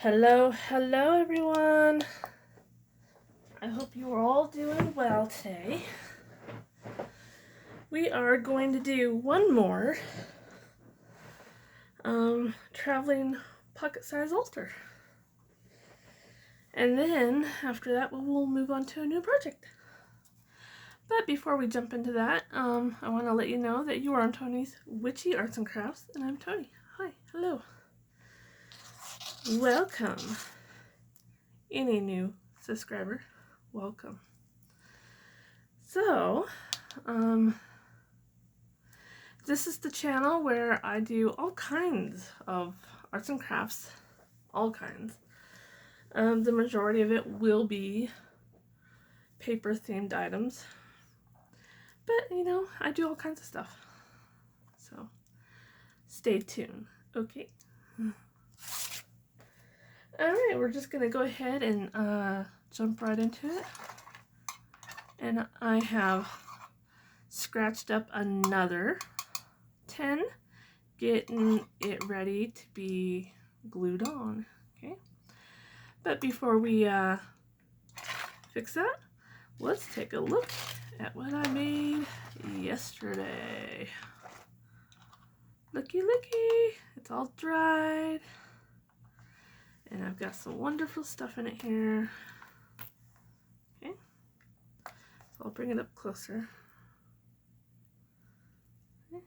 Hello everyone. I hope you are all doing well today. We are going to do one more traveling pocket-sized altar. And then after that we'll move on to a new project. But before we jump into that, I want to let you know that you are on Tony's Witchy Arts and Crafts, and I'm Tony. Hi, hello. Welcome. Any new subscriber, welcome. So, this is the channel where I do all kinds of arts and crafts, all kinds. The majority of it will be paper themed items, but you know, I do all kinds of stuff. So, stay tuned, okay? Alright, we're just gonna go ahead and jump right into it. And I have scratched up another 10, getting it ready to be glued on, okay? But before we fix that, let's take a look at what I made yesterday. Looky, it's all dried. And I've got some wonderful stuff in it here. Okay, so I'll bring it up closer. Okay.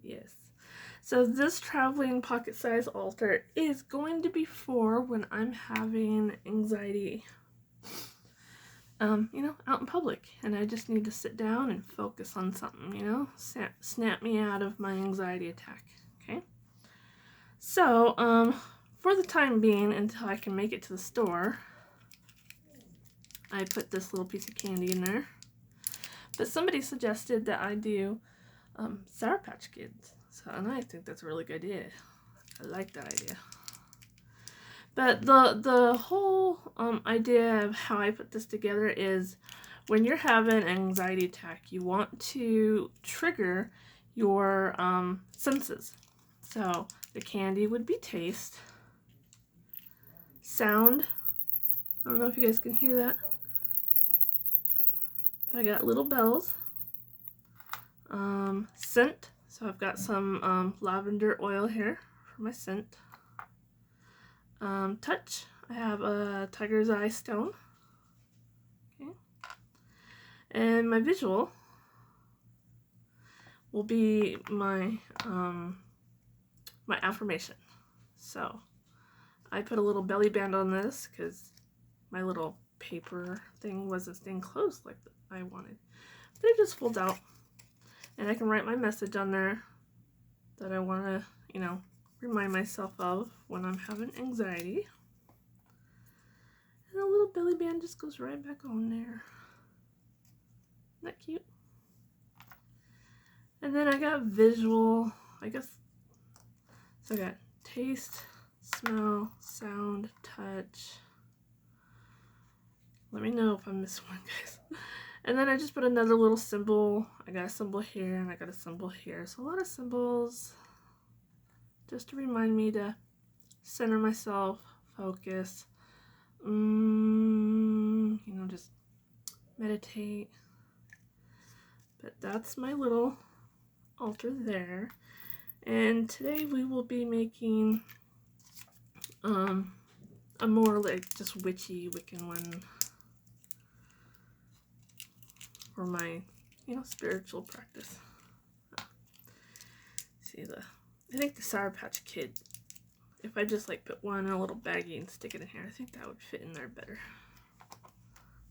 Yes. So this traveling pocket-sized altar is going to be for when I'm having anxiety, you know, out in public, and I just need to sit down and focus on something, you know, snap me out of my anxiety attack, okay? So, for the time being, until I can make it to the store, I put this little piece of candy in there, but somebody suggested that I do Sour Patch Kids. So, and I think that's a really good idea. I like that idea. But the whole idea of how I put this together is when you're having an anxiety attack, you want to trigger your senses. So the candy would be taste, sound. I don't know if you guys can hear that. But I got little bells. Scent. So I've got some lavender oil here for my scent. Touch. I have a tiger's eye stone. Okay. And my visual will be my my affirmation. So I put a little belly band on this because my little paper thing wasn't staying closed like I wanted. But it just folds out, and I can write my message on there that I want to, you know, remind myself of when I'm having anxiety. And a little belly band just goes right back on there. Isn't that cute? And then I got visual, I guess. So I got taste, smell, sound, touch. Let me know if I missed one, guys. And then I just put another little symbol. I got a symbol here and I got a symbol here. So a lot of symbols just to remind me to center myself, focus, you know, just meditate. But that's my little altar there. And today we will be making a more like just witchy Wiccan one for my, you know, spiritual practice. See I think the Sour Patch Kid, if I just like put one in a little baggie and stick it in here, I think that would fit in there better.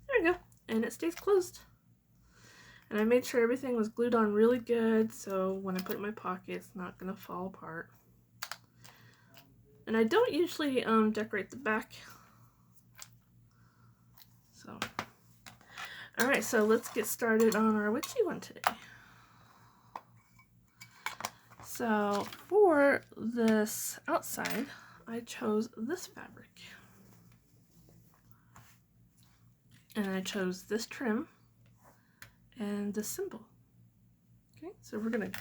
There we go. And it stays closed. And I made sure everything was glued on really good, so when I put it in my pocket, it's not going to fall apart. And I don't usually decorate the back. So, alright, so let's get started on our witchy one today. So, for this outside, I chose this fabric. And I chose this trim and this symbol. Okay, so we're going to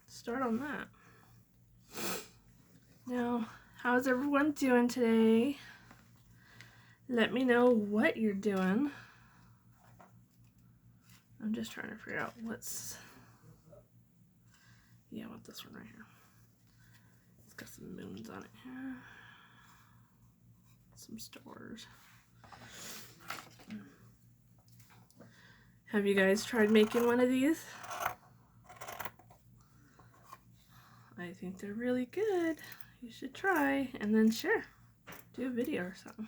start on that. How's everyone doing today? Let me know what you're doing. I'm just trying to figure out what's... Yeah, I want this one right here. It's got some moons on it here. Some stars. Have you guys tried making one of these? I think they're really good. You should try and then share. Do a video or something.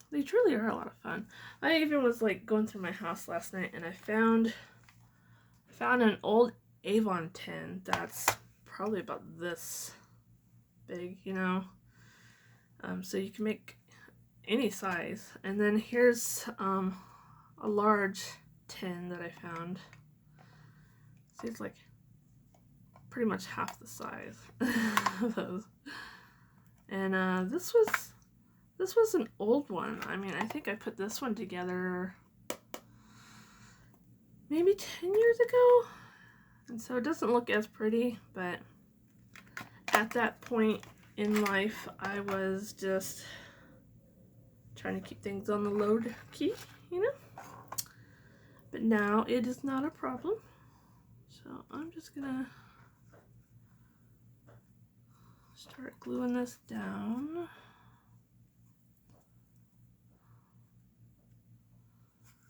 They truly are a lot of fun. I even was like going through my house last night and I found an old Avon tin that's probably about this big, you know. So you can make any size. And then here's a large tin that I found. See, it's like pretty much half the size of those. And this was an old one. I mean, I think I put this one together maybe 10 years ago. And so it doesn't look as pretty, but at that point in life, I was just trying to keep things on the low key, you know? But now it is not a problem. So I'm just gonna start gluing this down.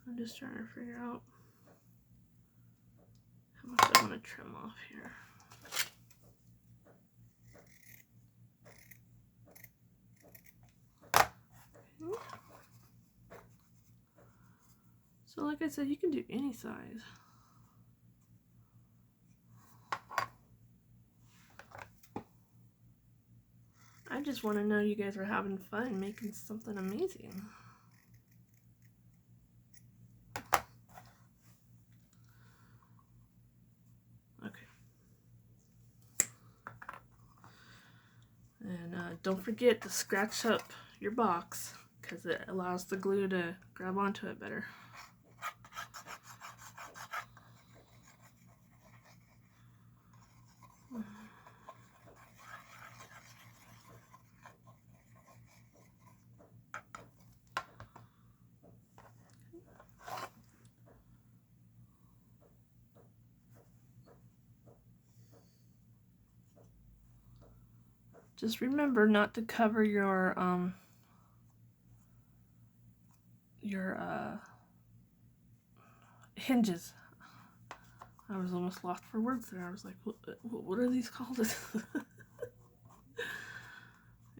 I'm just trying to figure out how much I want to trim off here. Okay. So like I said, you can do any size. I just want to know you guys are having fun making something amazing. Okay. And don't forget to scratch up your box because it allows the glue to grab onto it better. Just remember not to cover your hinges. I was almost lost for words there. I was like, what are these called?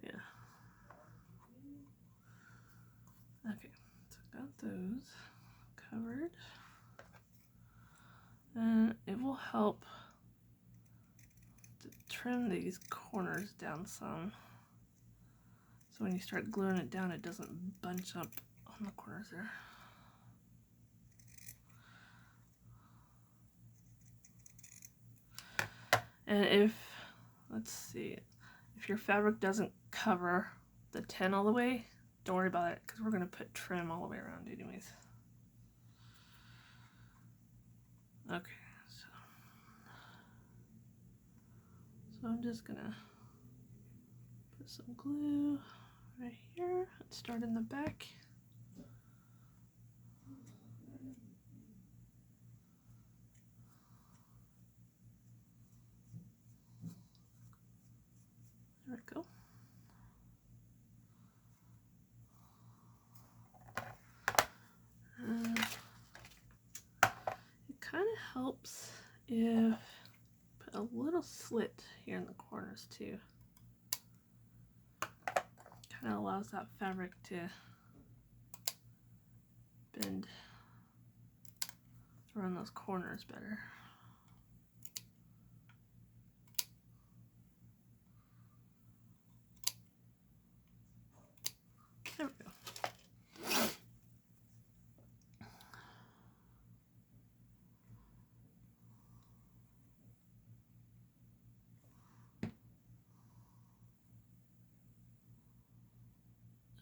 Yeah. Okay, so got those covered. And it will help to trim these corners down some. So when you start gluing it down, it doesn't bunch up on the corners there. And if, let's see, if your fabric doesn't cover the tin all the way, don't worry about it because we're going to put trim all the way around anyways. Okay, so I'm just going to put some glue right here and start in the back. There we go. It kind of helps if put a little slit here in the corners too. Kind of allows that fabric to bend around those corners better. There we go.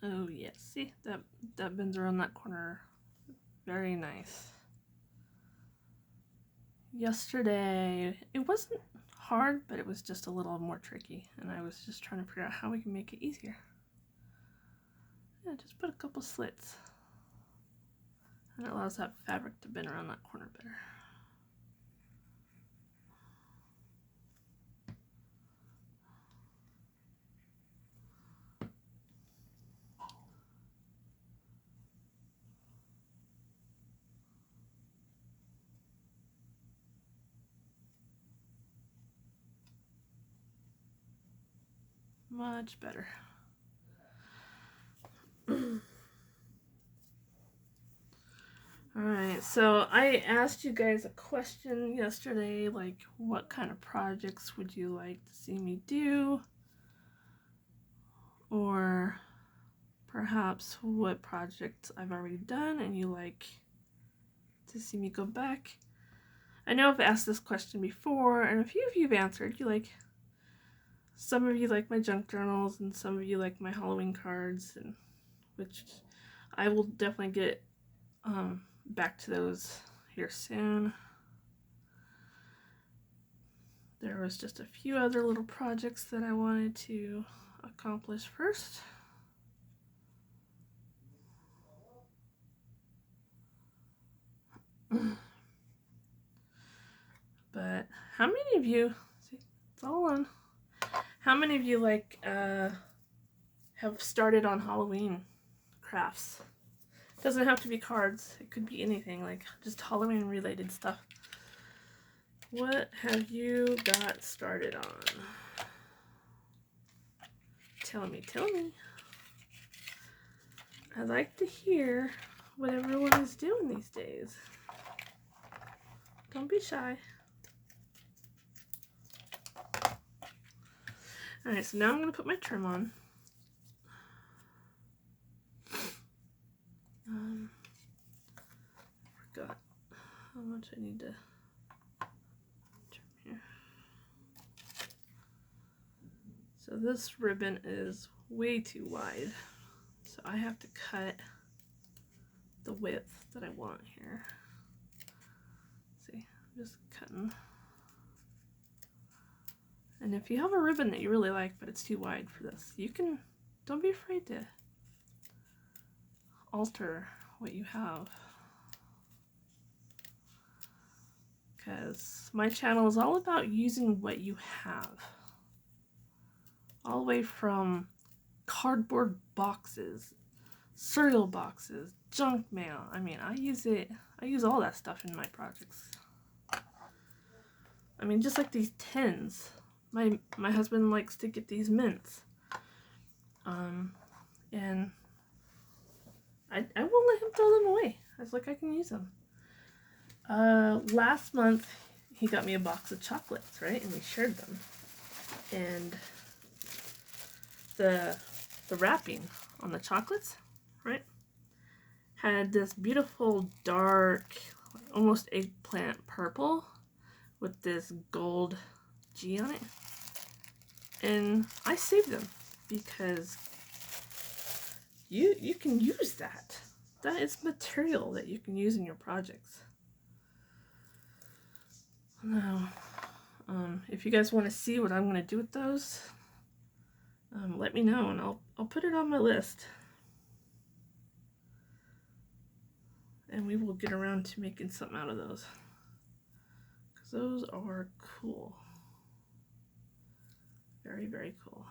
Oh yes, see that bends around that corner. Very nice. yesterday, it wasn't hard, but it was just a little more tricky, and I was just trying to figure out how we can make it easier. Yeah, just put a couple slits, and it allows that fabric to bend around that corner better. Much better. Alright, so I asked you guys a question yesterday, like what kind of projects would you like to see me do? Or perhaps what projects I've already done and you like to see me go back. I know I've asked this question before, and a few of you have answered. Some of you like my junk journals, and some of you like my Halloween cards, and which I will definitely get back to those here soon. There was just a few other little projects that I wanted to accomplish first. But how many of you, see, it's all on. How many of you like have started on Halloween crafts? It doesn't have to be cards. It could be anything, like just Halloween related stuff. What have you got started on? Tell me, tell me. I like to hear what everyone is doing these days. Don't be shy. Alright, so now I'm going to put my trim on. Forgot how much I need to trim here. So this ribbon is way too wide, so I have to cut the width that I want here. See, I'm just cutting. And if you have a ribbon that you really like, but it's too wide for this, you can, don't be afraid to alter what you have. Because my channel is all about using what you have. All the way from cardboard boxes, cereal boxes, junk mail. I mean, I use all that stuff in my projects. I mean, just like these tins. My husband likes to get these mints. And I won't let him throw them away. I was like, I can use them. Last month, he got me a box of chocolates, right? And we shared them. And the wrapping on the chocolates, right, had this beautiful dark, almost eggplant purple with this gold G on it. And I saved them because you can use that. That is material that you can use in your projects. Now, if you guys want to see what I'm going to do with those, let me know and I'll put it on my list. And we will get around to making something out of those. Because those are cool. Very, very cool.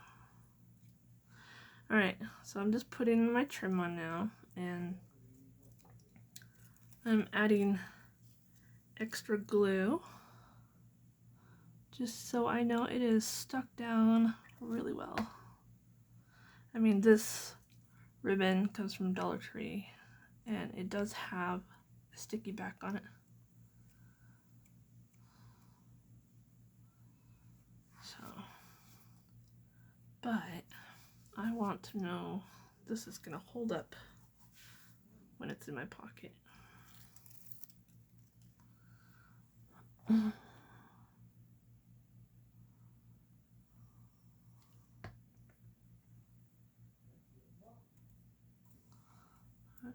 Alright, so I'm just putting my trim on now. And I'm adding extra glue. Just so I know it is stuck down really well. I mean, this ribbon comes from Dollar Tree. And it does have a sticky back on it. So, but I want to know this is going to hold up when it's in my pocket.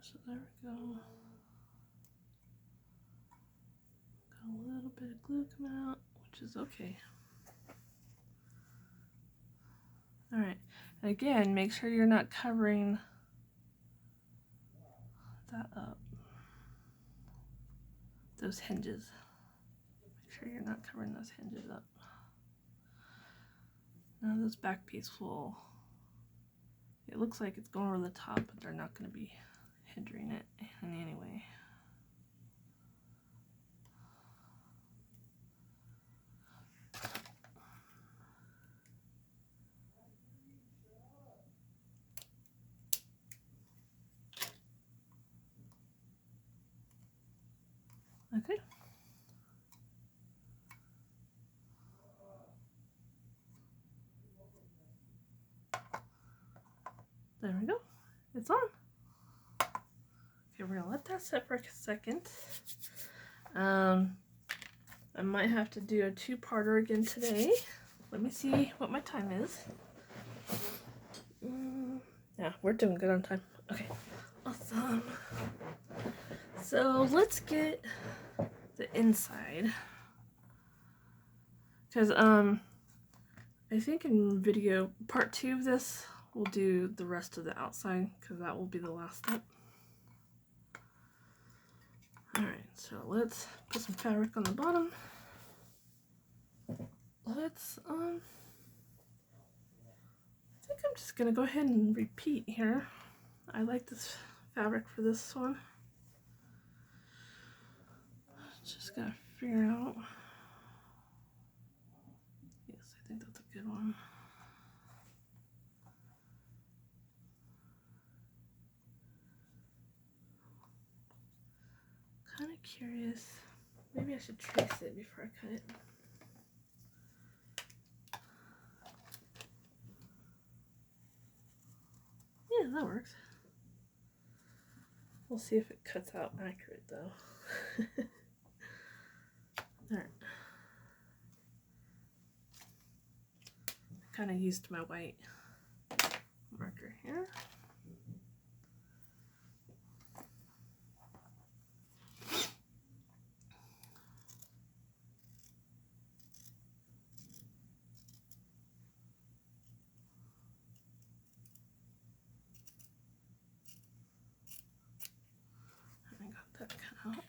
So there we go. Got a little bit of glue coming out, which is okay. Alright, and again, make sure you're not covering that up. Those hinges. Make sure you're not covering those hinges up. Now this back piece will, it looks like it's going over the top, but they're not going to be hindering it in any way. Okay. There we go. It's on. Okay, we're gonna let that sit for a second. I might have to do a two-parter again today. Let me see what my time is. Yeah, we're doing good on time. Okay, awesome. So let's get the inside. Because I think in video part 2 of this, we'll do the rest of the outside because that will be the last step. Alright, so let's put some fabric on the bottom. Let's, I think I'm just gonna go ahead and repeat here. I like this fabric for this one. Just gotta figure out. Yes, I think that's a good one. Kind of curious. Maybe I should trace it before I cut it. Yeah, that works. We'll see if it cuts out accurate though. Alright. Kind of used my white marker here. I got that cut out.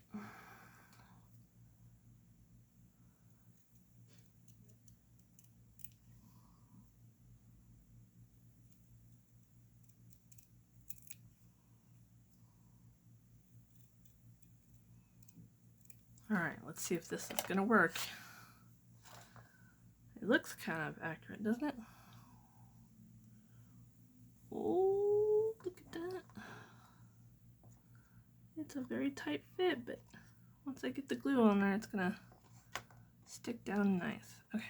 Alright, let's see if this is going to work. It looks kind of accurate, doesn't it? Oh, look at that. It's a very tight fit, but once I get the glue on there, it's going to stick down nice. Okay.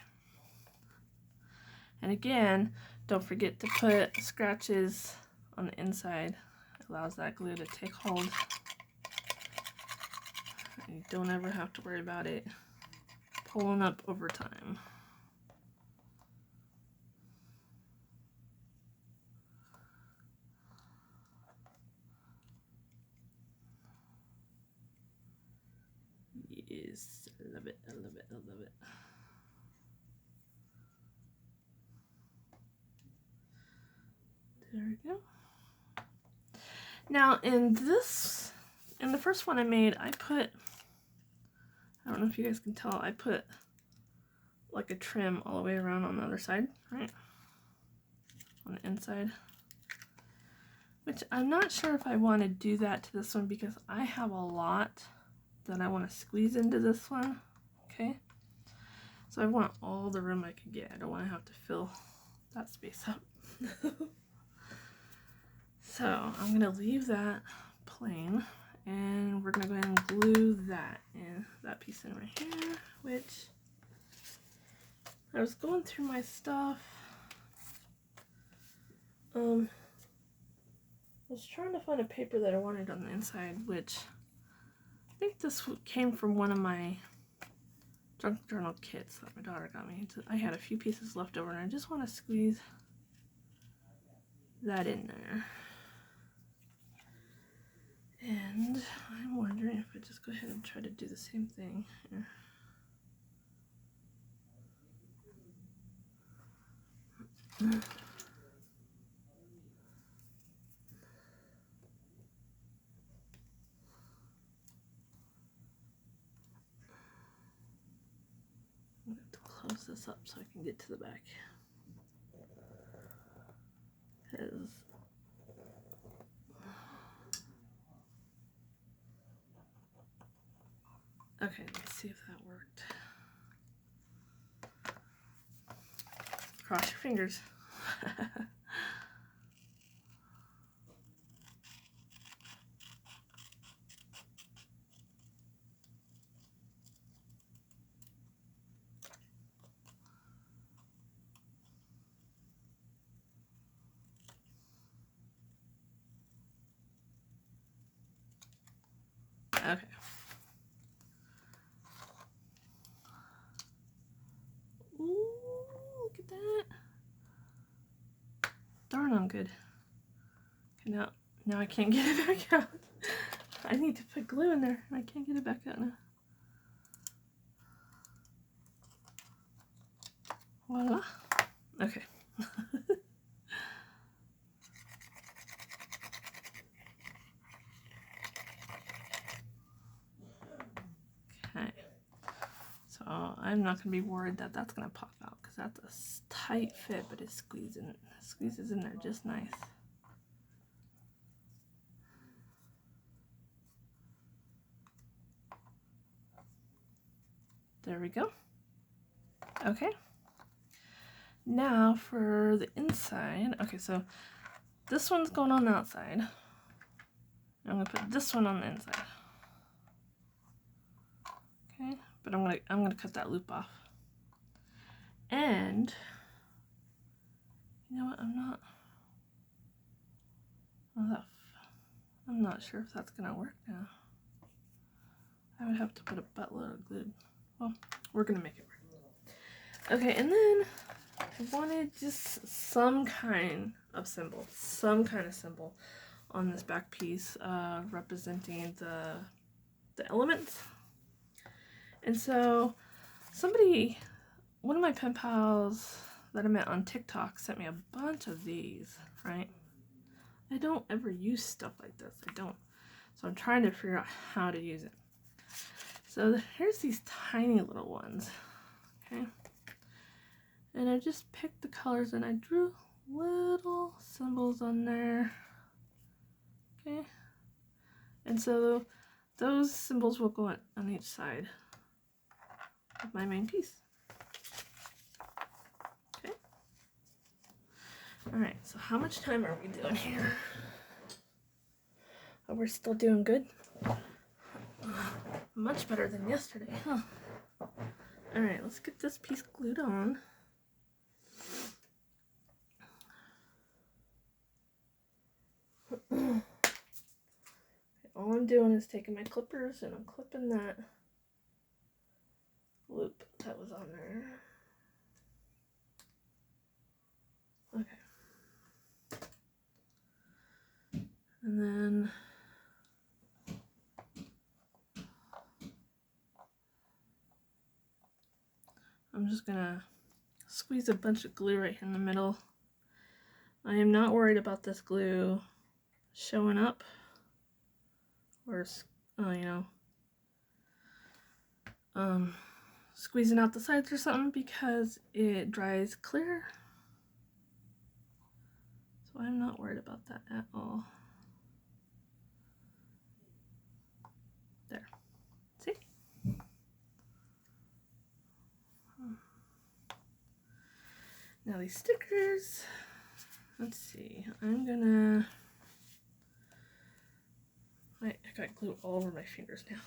And again, don't forget to put scratches on the inside. It allows that glue to take hold. You don't ever have to worry about it pulling up over time. Yes, I love it, I love it, I love it. There we go. Now in the first one I made, I don't know if you guys can tell, I put like a trim all the way around on the other side, right? On the inside. Which I'm not sure if I want to do that to this one because I have a lot that I want to squeeze into this one, okay? So I want all the room I can get. I don't want to have to fill that space up. So I'm going to leave that plain and we're going to go ahead and glue that piece in right here, which I was going through my stuff. I was trying to find a paper that I wanted on the inside, which I think this came from one of my junk journal kits that my daughter got me. I had a few pieces left over and I just want to squeeze that in there. And I'm wondering if I just go ahead and try to do the same thing here. have to close this up so I can get to the back. Okay, let's see if that worked. Cross your fingers. Okay. Ooh, look at that. Darn, I'm good. Okay, now I can't get it back out. I need to put glue in there. I can't get it back out now. Voila. Okay. Okay. So I'm not going to be worried that that's going to pop out because that's a tight fit, but it squeezes in there just nice. There we go. Okay. Now for the inside. Okay, so this one's going on the outside. I'm going to put this one on the inside. Okay, but I'm gonna cut that loop off. And you know what? I'm not sure if that's gonna work now. I would have to put a buttload of glue. Well, we're gonna make it work. Okay, and then I wanted just some kind of symbol on this back piece, representing the elements. And so one of my pen pals that I met on TikTok sent me a bunch of these, right? I don't ever use stuff like this. I don't. So I'm trying to figure out how to use it. So here's these tiny little ones, okay? And I just picked the colors and I drew little symbols on there, okay? And so those symbols will go on each side of my main piece. Okay. All right, so how much time are we doing here? Oh, we're still doing good. Much better than yesterday, huh? All right, let's get this piece glued on. Okay, all I'm doing is taking my clippers and I'm clipping that loop that was on there. Okay. And then I'm just gonna squeeze a bunch of glue right here in the middle. I am not worried about this glue showing up or, squeezing out the sides or something because it dries clear. So I'm not worried about that at all. There. See? Now these stickers, let's see, I got glue all over my fingers now.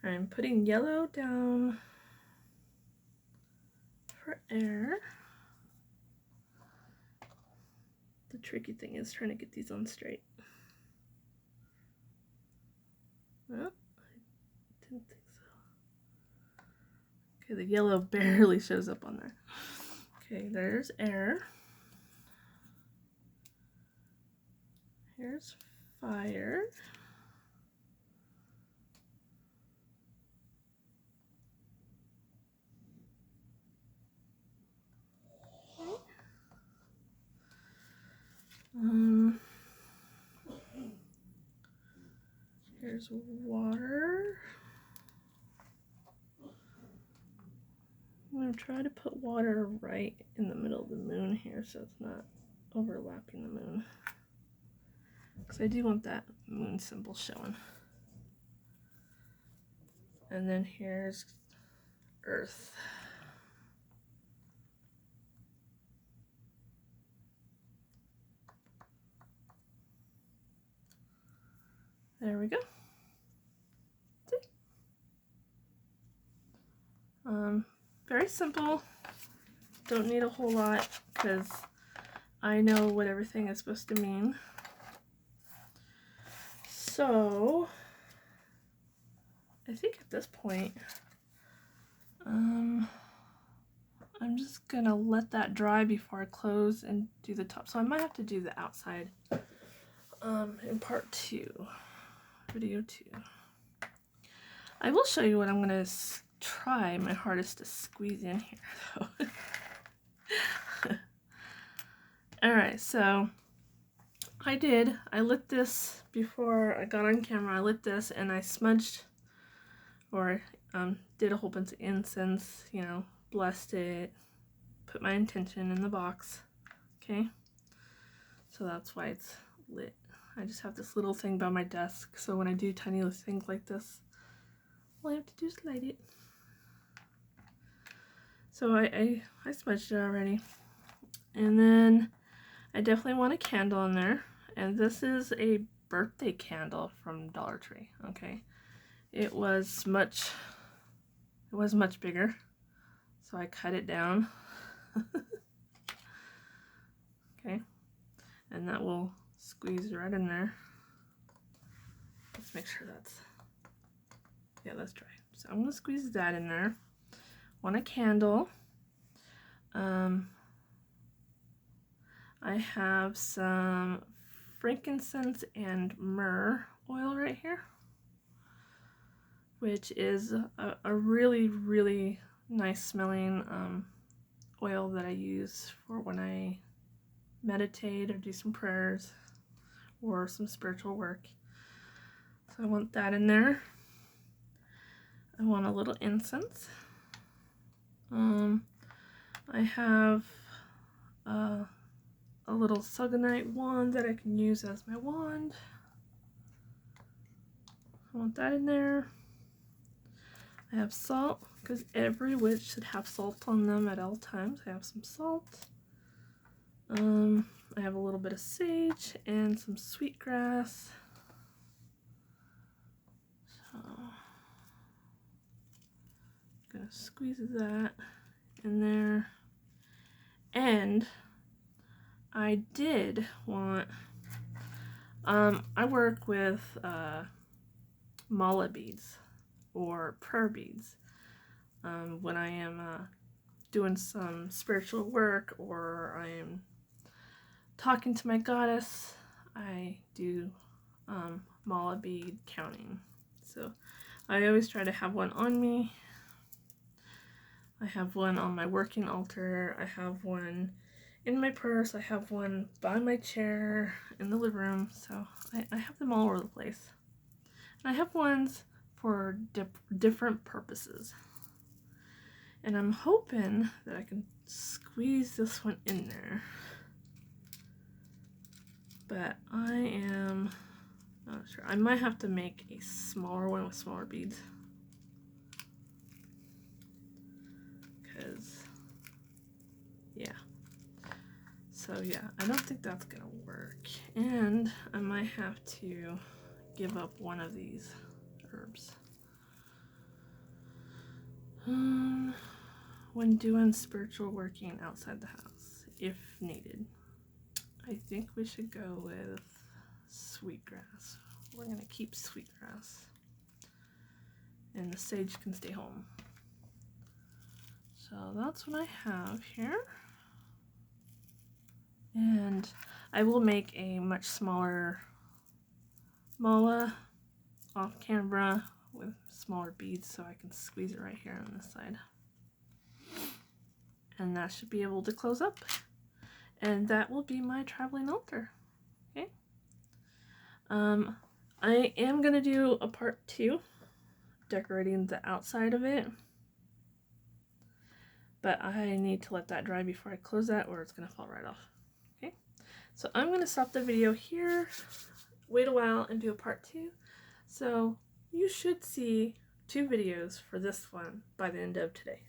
I'm putting yellow down for air. The tricky thing is trying to get these on straight. Well, I didn't think so. Okay, the yellow barely shows up on there. Okay, there's air. Here's fire. Here's water. I'm going to try to put water right in the middle of the moon here so it's not overlapping the moon. Because I do want that moon symbol showing. And then here's Earth. There we go. See? Very simple. Don't need a whole lot because I know what everything is supposed to mean. So I think at this point, I'm just gonna let that dry before I close and do the top. So I might have to do the outside in part 2, video 2. I will show you what I'm gonna try my hardest to squeeze in here though. Alright, so I lit this before I got on camera. I lit this and I smudged or did a whole bunch of incense, you know, blessed it, put my intention in the box, okay? So that's why it's lit. I just have this little thing by my desk, so when I do tiny little things like this, all I have to do is light it. So I smudged it already. And then I definitely want a candle in there. And this is a birthday candle from Dollar Tree, okay? It was much bigger, so I cut it down. Okay, and that will squeeze right in there. Let's make sure that's dry. So I'm gonna squeeze that in there. Want a candle. I have some frankincense and myrrh oil right here, which is a really, really nice smelling oil that I use for when I meditate or do some prayers or some spiritual work. So I want that in there. I want a little incense. I have a little Sugonite wand that I can use as my wand. I want that in there. I have salt, because every witch should have salt on them at all times. I have some salt. I have a little bit of sage and some sweetgrass. So I'm gonna squeeze that in there. And I did want, I work with mala beads or prayer beads when I am doing some spiritual work or I am talking to my goddess. I do mala bead counting. So I always try to have one on me. I have one on my working altar. I have one in my purse. I have one by my chair in the living room. So I have them all over the place. And I have ones for different purposes. And I'm hoping that I can squeeze this one in there. But I am not sure. I might have to make a smaller one with smaller beads. Because, yeah. So yeah, I don't think that's gonna work. And I might have to give up one of these herbs. When doing spiritual working outside the house, if needed. I think we should go with sweetgrass. We're gonna keep sweetgrass. And the sage can stay home. So that's what I have here. And I will make a much smaller mala off camera with smaller beads so I can squeeze it right here on this side. And that should be able to close up. And that will be my traveling altar. Okay. I am going to do a part 2, decorating the outside of it. But I need to let that dry before I close that or it's going to fall right off. Okay, so I'm going to stop the video here, wait a while, and do a part 2. So you should see 2 videos for this one by the end of today.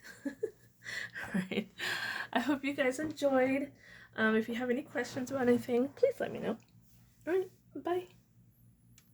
Alright, I hope you guys enjoyed. If you have any questions about anything, please let me know. Alright, bye.